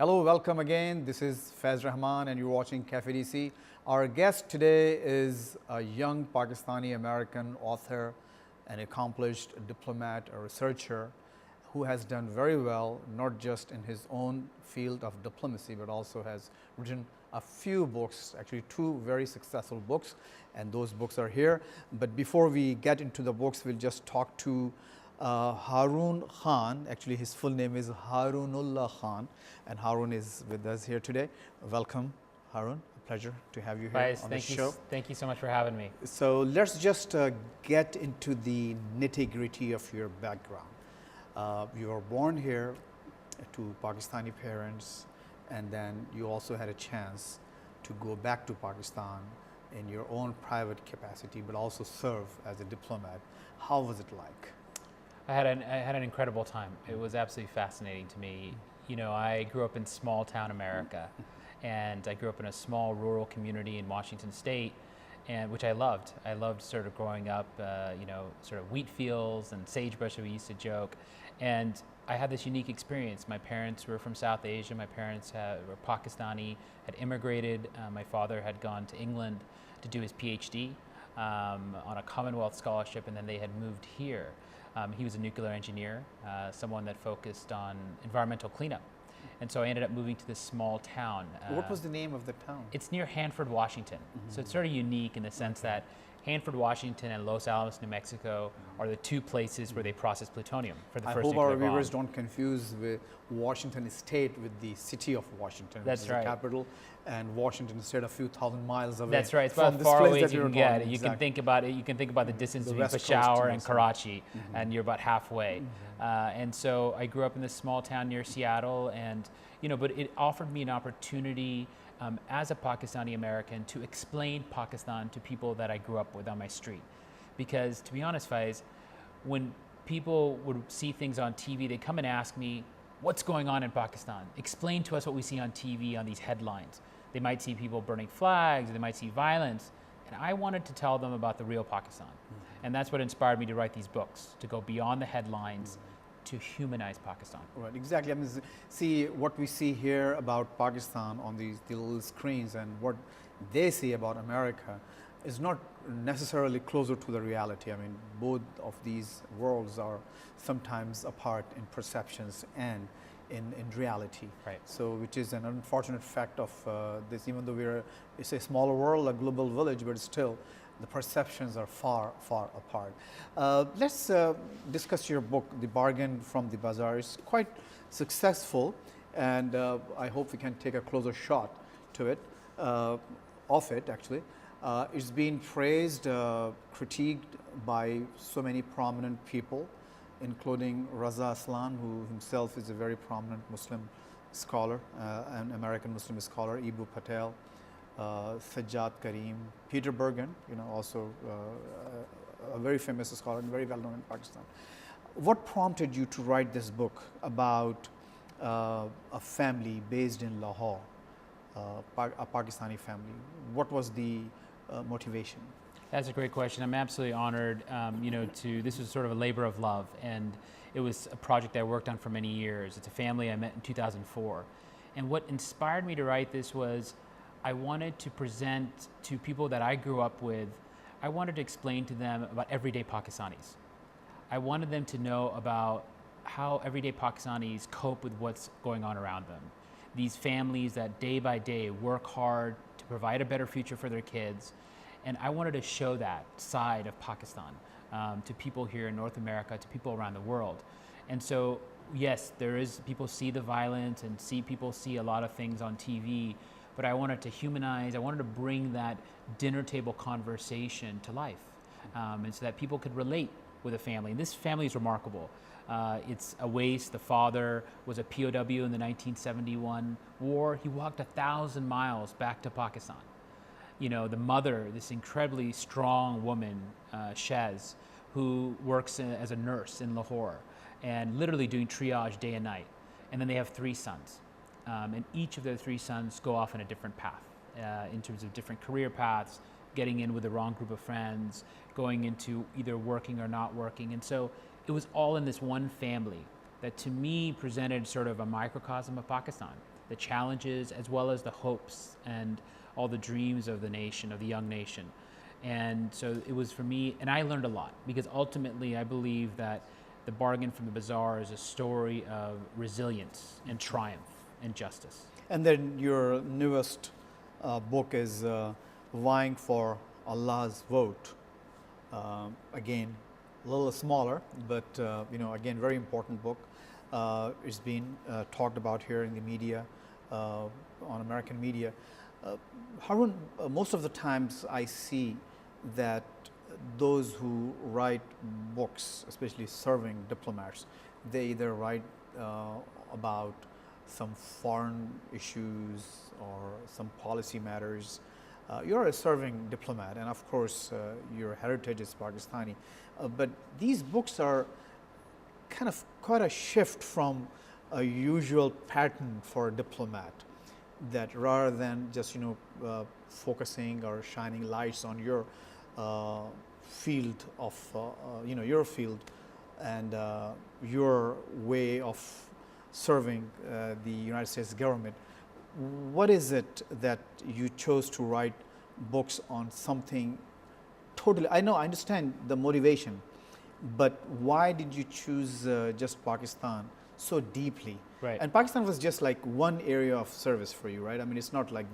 Hello, welcome again. This is Faiz Rahman and you're watching Cafe DC. Our guest today is a young Pakistani American author, an accomplished diplomat, a researcher who has done very well, not just in his own field of diplomacy, but also has written a few books, actually two very successful books, and those books are here. But before we get into the books, we'll just talk to Haroon Khan. Actually, his full name is Haroonullah Khan, and Haroon is with us here today. Welcome, Haroon. A pleasure to have you here on the show. Thank you so much for having me. So let's just get into the nitty-gritty of your background. You were born here to Pakistani parents, and then you also had a chance to go back to Pakistan in your own private capacity, but also serve as a diplomat. How was it like? I had an incredible time. It was absolutely fascinating to me. You know, I grew up in small town America, and I grew up in a small rural community in Washington State, and which I loved. I loved sort of growing up, you know, sort of wheat fields and sagebrush, we used to joke. And I had this unique experience. My parents were from South Asia. My parents were Pakistani, had immigrated. My father had gone to England to do his PhD on a Commonwealth scholarship, and then they had moved here. He was a nuclear engineer, someone that focused on environmental cleanup. And so I ended up moving to this small town. What was the name of the town? It's near Hanford, Washington. So it's sort of unique in the sense that Hanford, Washington and Los Alamos, New Mexico are the two places where they process plutonium for the first nuclear bomb. I hope our viewers don't confuse with Washington State with the city of Washington, That's right. The capital, and Washington State a few thousand miles away. That's right. It's about as far away as you can get. You can think about it. You can think about the distance between Peshawar and Karachi, and you're about halfway. And so I grew up in this small town near Seattle, and you know, but it offered me an opportunity as a Pakistani American to explain Pakistan to people that I grew up with on my street. Because to be honest, Faiz, when people would see things on TV, they come and ask me, what's going on in Pakistan? Explain to us what we see on TV on these headlines. They might see people burning flags, or they might see violence. And I wanted to tell them about the real Pakistan. And that's what inspired me to write these books, to go beyond the headlines, to humanize Pakistan. Right, exactly. I mean, see what we see here about Pakistan on the little screens and what they see about America is not necessarily closer to the reality. I mean, both of these worlds are sometimes apart in perceptions and in reality. Right. So, which is an unfortunate fact of this, even though it's a smaller world, a global village, but still, the perceptions are far, far apart. Let's discuss your book, The Bargain from the Bazaar. It's quite successful, and I hope we can take a closer shot to it, of it actually. It's been praised, critiqued by so many prominent people, including Raza Aslan, who himself is a very prominent Muslim scholar, an American Muslim scholar, Eboo Patel, Sajjad Karim, Peter Bergen, you know, also a very famous scholar and very well known in Pakistan. What prompted you to write this book about a family based in Lahore, a Pakistani family? What was the motivation? That's a great question. I'm absolutely honored. You know, this was sort of a labor of love, and it was a project I worked on for many years. It's a family I met in 2004, and what inspired me to write this was I wanted to present to people that I grew up with, I wanted to explain to them about everyday Pakistanis. I wanted them to know about how everyday Pakistanis cope with what's going on around them. These families that day by day work hard to provide a better future for their kids. And I wanted to show that side of Pakistan to people here in North America, to people around the world. And so, yes, people see the violence and people see a lot of things on TV, but I wanted to humanize, I wanted to bring that dinner table conversation to life, and so that people could relate with a family. And this family is remarkable. It's Awais, the father, was a POW in the 1971 war. He walked 1,000 miles back to Pakistan. You know, the mother, this incredibly strong woman, Shez, who works as a nurse in Lahore and literally doing triage day and night. And then they have 3 sons. And each of their 3 sons go off in a different path in terms of different career paths, getting in with the wrong group of friends, going into either working or not working. And so it was all in this one family that to me presented sort of a microcosm of Pakistan. the challenges, as well as the hopes and all the dreams of the nation, of the young nation. And so it was for me, and I learned a lot because ultimately I believe that the Bargain from the Bazaar is a story of resilience and triumph and justice. And then your newest book is Vying for Allah's Vote. Again, a little smaller, but again, very important book. It's been talked about here in the media, on American media. Harun, most of the times I see that those who write books, especially serving diplomats, they either write about some foreign issues or some policy matters. You're a serving diplomat, and of course, your heritage is Pakistani. But these books are kind of quite a shift from a usual pattern for a diplomat, that rather than just focusing or shining lights on your field of your field and your way of serving the United States government, what is it that you chose to write books on something totally? I understand the motivation, but why did you choose just Pakistan so deeply? Right. And Pakistan was just like one area of service for you, right? I mean, it's not like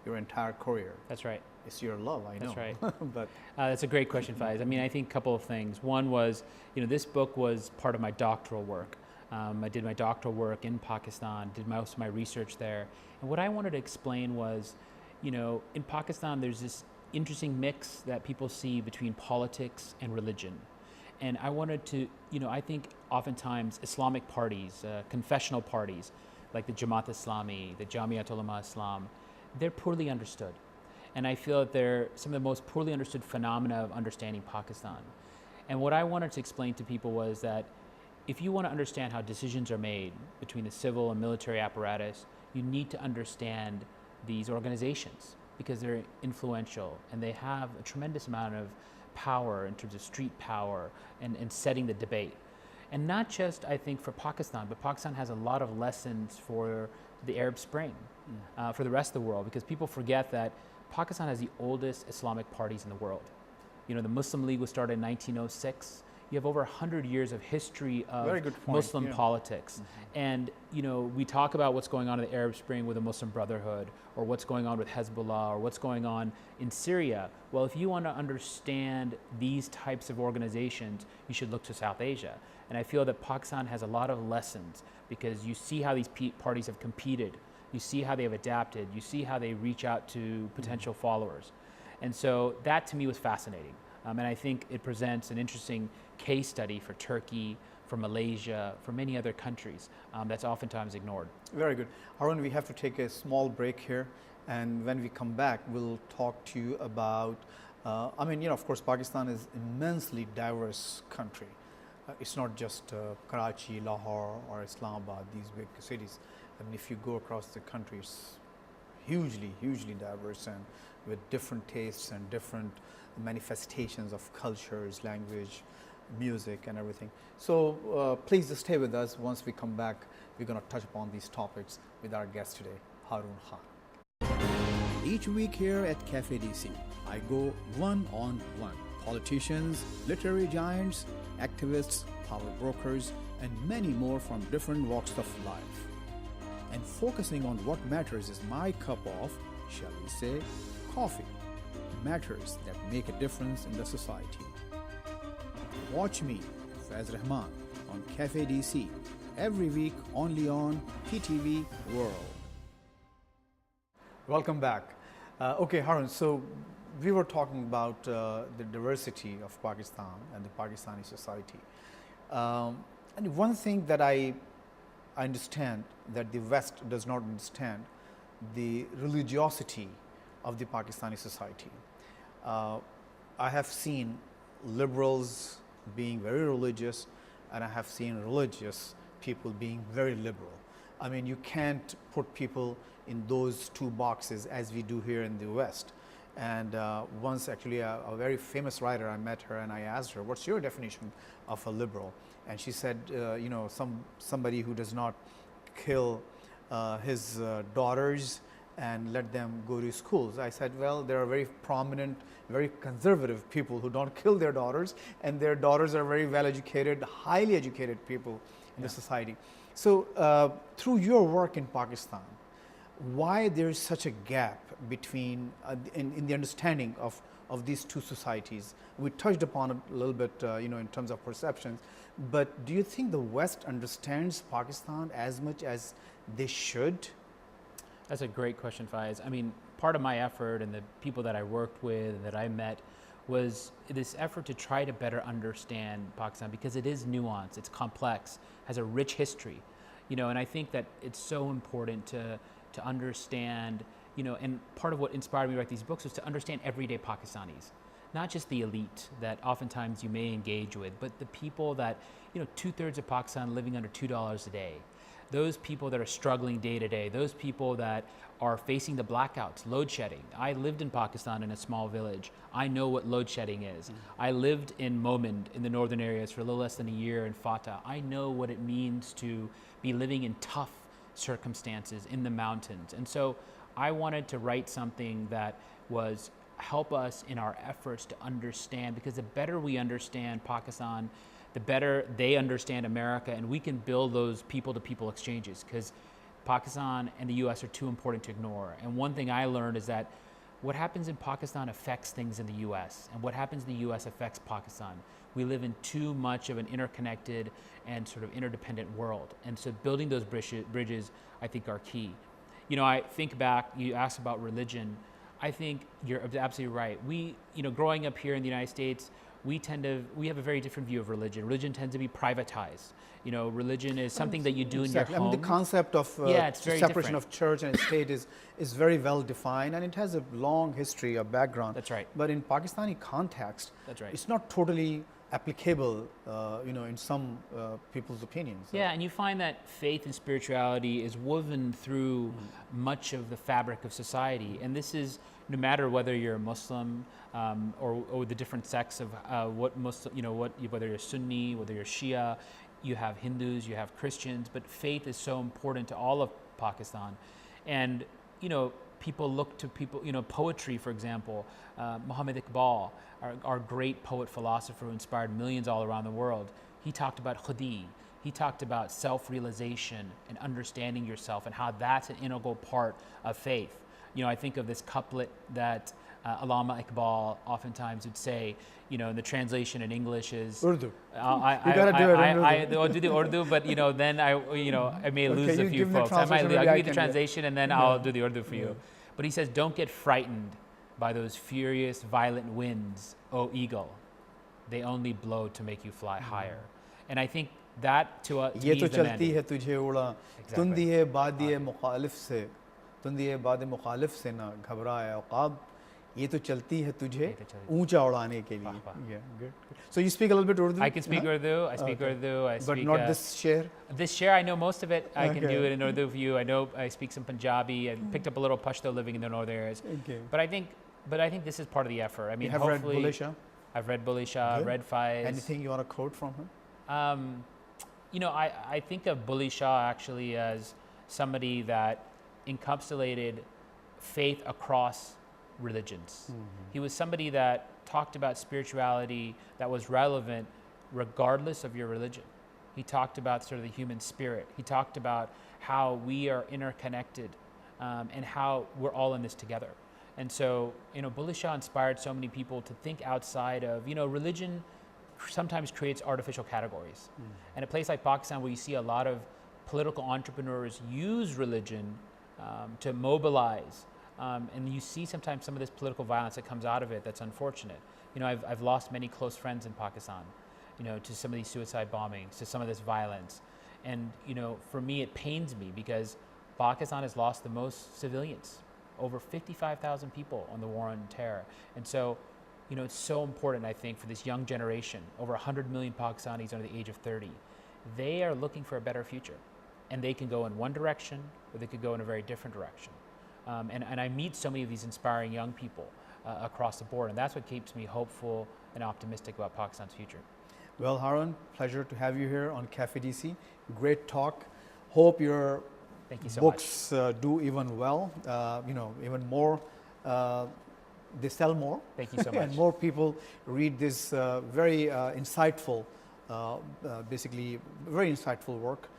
your entire career. That's right. It's your love, I know. That's right. But that's a great question, Faiz. I mean, I think a couple of things. One was, this book was part of my doctoral work. I did my doctoral work in Pakistan, did most of my research there. And what I wanted to explain was, in Pakistan, there's this interesting mix that people see between politics and religion. And I wanted to, I think oftentimes Islamic parties, confessional parties, like the Jamaat Islami, the Jamiat Ulama Islam, they're poorly understood. And I feel that they're some of the most poorly understood phenomena of understanding Pakistan. And what I wanted to explain to people was that if you want to understand how decisions are made between the civil and military apparatus, you need to understand these organizations because they're influential and they have a tremendous amount of power in terms of street power and setting the debate. And not just, I think, for Pakistan, but Pakistan has a lot of lessons for the Arab Spring, for the rest of the world, because people forget that Pakistan has the oldest Islamic parties in the world. The Muslim League was started in 1906. You have over 100 years of history of Muslim politics. And, we talk about what's going on in the Arab Spring with the Muslim Brotherhood, or what's going on with Hezbollah, or what's going on in Syria. Well, if you want to understand these types of organizations, you should look to South Asia. And I feel that Pakistan has a lot of lessons because you see how these parties have competed. You see how they have adapted. You see how they reach out to potential followers. And so that to me was fascinating. And I think it presents an interesting case study for Turkey, for Malaysia, for many other countries that's oftentimes ignored. Very good. Harun, we have to take a small break here. And when we come back, we'll talk to you about, of course, Pakistan is immensely diverse country. It's not just Karachi, Lahore, or Islamabad, these big cities. I mean, if you go across the country, it's hugely, hugely diverse and with different tastes and different manifestations of cultures, language, music, and everything. So please just stay with us. Once we come back, we're going to touch upon these topics with our guest today, Harun Khan. Each week here at Cafe DC, I go one-on-one. Politicians, literary giants, activists, power brokers, and many more from different walks of life. And focusing on what matters is my cup of, shall we say, coffee. Matters that make a difference in the society. Watch me, Faiz Rahman, on Cafe DC every week only on PTV World. Welcome back. Okay, Harun, so we were talking about the diversity of Pakistan and the Pakistani society. And one thing that I understand that the West does not understand, the religiosity of the Pakistani society. I have seen liberals being very religious, and I have seen religious people being very liberal. I mean, you can't put people in those two boxes as we do here in the West. And once actually a very famous writer, I met her and I asked her, what's your definition of a liberal? And she said, somebody who does not kill his daughters and let them go to schools. I said, well, there are very prominent, very conservative people who don't kill their daughters, and their daughters are very well educated, highly educated people in the society. So through your work in Pakistan, why there is such a gap between in the understanding of these two societies? We touched upon it a little bit, in terms of perceptions, but do you think the West understands Pakistan as much as they should? That's a great question, Faiz. I mean, part of my effort and the people that I worked with and that I met was this effort to try to better understand Pakistan, because it is nuanced, it's complex, has a rich history, and I think that it's so important to understand, and part of what inspired me to write these books was to understand everyday Pakistanis, not just the elite that oftentimes you may engage with, but the people that, 2/3 of Pakistan living under $2 a day. Those people that are struggling day to day, those people that are facing the blackouts, load shedding. I lived in Pakistan in a small village. I know what load shedding is. I lived in Momand in the northern areas for a little less than a year in Fatah. I know what it means to be living in tough circumstances in the mountains. And so I wanted to write something that was help us in our efforts to understand, because the better we understand Pakistan, the better they understand America, and we can build those people-to-people exchanges, because Pakistan and the US are too important to ignore. And one thing I learned is that what happens in Pakistan affects things in the US, and what happens in the US affects Pakistan. We live in too much of an interconnected and sort of interdependent world. And so building those bridges, I think, are key. I think back, you asked about religion. I think you're absolutely right. We, growing up here in the United States, we have a very different view of religion. Religion tends to be privatized. Religion is something that you do in your home. I mean, the concept of it's very separation different. of church and state is very well defined, and it has a long history, a background. That's right. But in Pakistani context, That's right. it's not totally applicable, in some people's opinions. Yeah, and you find that faith and spirituality is woven through much of the fabric of society. And this is no matter whether you're a Muslim or the different sects of whether you're Sunni, whether you're Shia, you have Hindus, you have Christians, but faith is so important to all of Pakistan. And, people look to people, poetry, for example, Muhammad Iqbal, our great poet philosopher who inspired millions all around the world. He talked about khudi. He talked about self-realization and understanding yourself, and how that's an integral part of faith. I think of this couplet that Allama Iqbal oftentimes would say, and the translation in English is Urdu. You gotta do it in Urdu. I'll do the Urdu, but then I may lose a few folks. I'll I'll give give you the translation, and then I'll do the Urdu for you. But he says, "Don't get frightened by those furious, violent winds, O eagle. They only blow to make you fly higher." And I think that to us ये means तो the चलती mandate. है तुझे उड़ा, तुंदी है बादिए मुखालिफ से, तुंदी है बादे मुखालिफ से ना घबराए औकाब, ये तो चलती है तुझे ऊंचा उड़ाने के लिए. Yeah, good. So you speak a little bit Urdu? I can speak Urdu. I speak Urdu. I But speak, not this share? This share, I know most of it. I can Okay. do it in Urdu for you. I know I speak some Punjabi. I picked up a little Pashto living in the northern areas. Okay. But I think this is part of the effort. I mean, You have read hopefully, Bulleh Shah? I've read Bulleh Shah, Good. read Faiz. Anything you want to quote from him? I think of Bulleh Shah actually as somebody that encapsulated faith across religions. He was somebody that talked about spirituality that was relevant regardless of your religion. He talked about sort of the human spirit. He talked about how we are interconnected and how we're all in this together. And so, Bulleh Shah inspired so many people to think outside of, religion sometimes creates artificial categories. And a place like Pakistan, where you see a lot of political entrepreneurs use religion to mobilize, and you see sometimes some of this political violence that comes out of it that's unfortunate. I've lost many close friends in Pakistan, to some of these suicide bombings, to some of this violence. And, for me, it pains me because Pakistan has lost the most civilians, over 55,000 people on the war on terror. And so, it's so important, I think, for this young generation, over 100 million Pakistanis under the age of 30. They are looking for a better future. And they can go in one direction, or they could go in a very different direction. And I meet so many of these inspiring young people across the board, and that's what keeps me hopeful and optimistic about Pakistan's future. Well, Harun, pleasure to have you here on Cafe DC. Great talk. Hope your Thank you so books do even well, even more. They sell more. Thank you so much. And more people read this very insightful, basically very insightful work,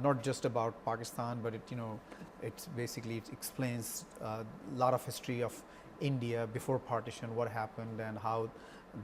not just about Pakistan, but it basically it explains a lot of history of India before partition, what happened, and how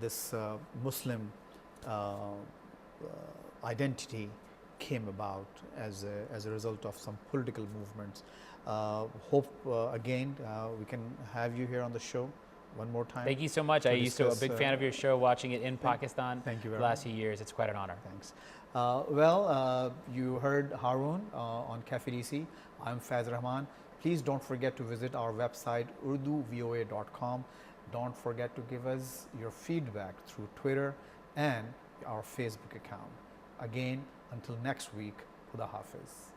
this Muslim identity came about as a result of some political movements. Hope again we can have you here on the show one more time. Thank you so much. I used to a big fan of your show, watching it in Pakistan. Thank you very the last much. few years. It's quite an honor. Thanks. You heard Haroon on Cafe DC. I'm Faiz Rahman. Please don't forget to visit our website urduvoa.com. Don't forget to give us your feedback through Twitter and our Facebook account. Again, until next week, Khuda Hafiz.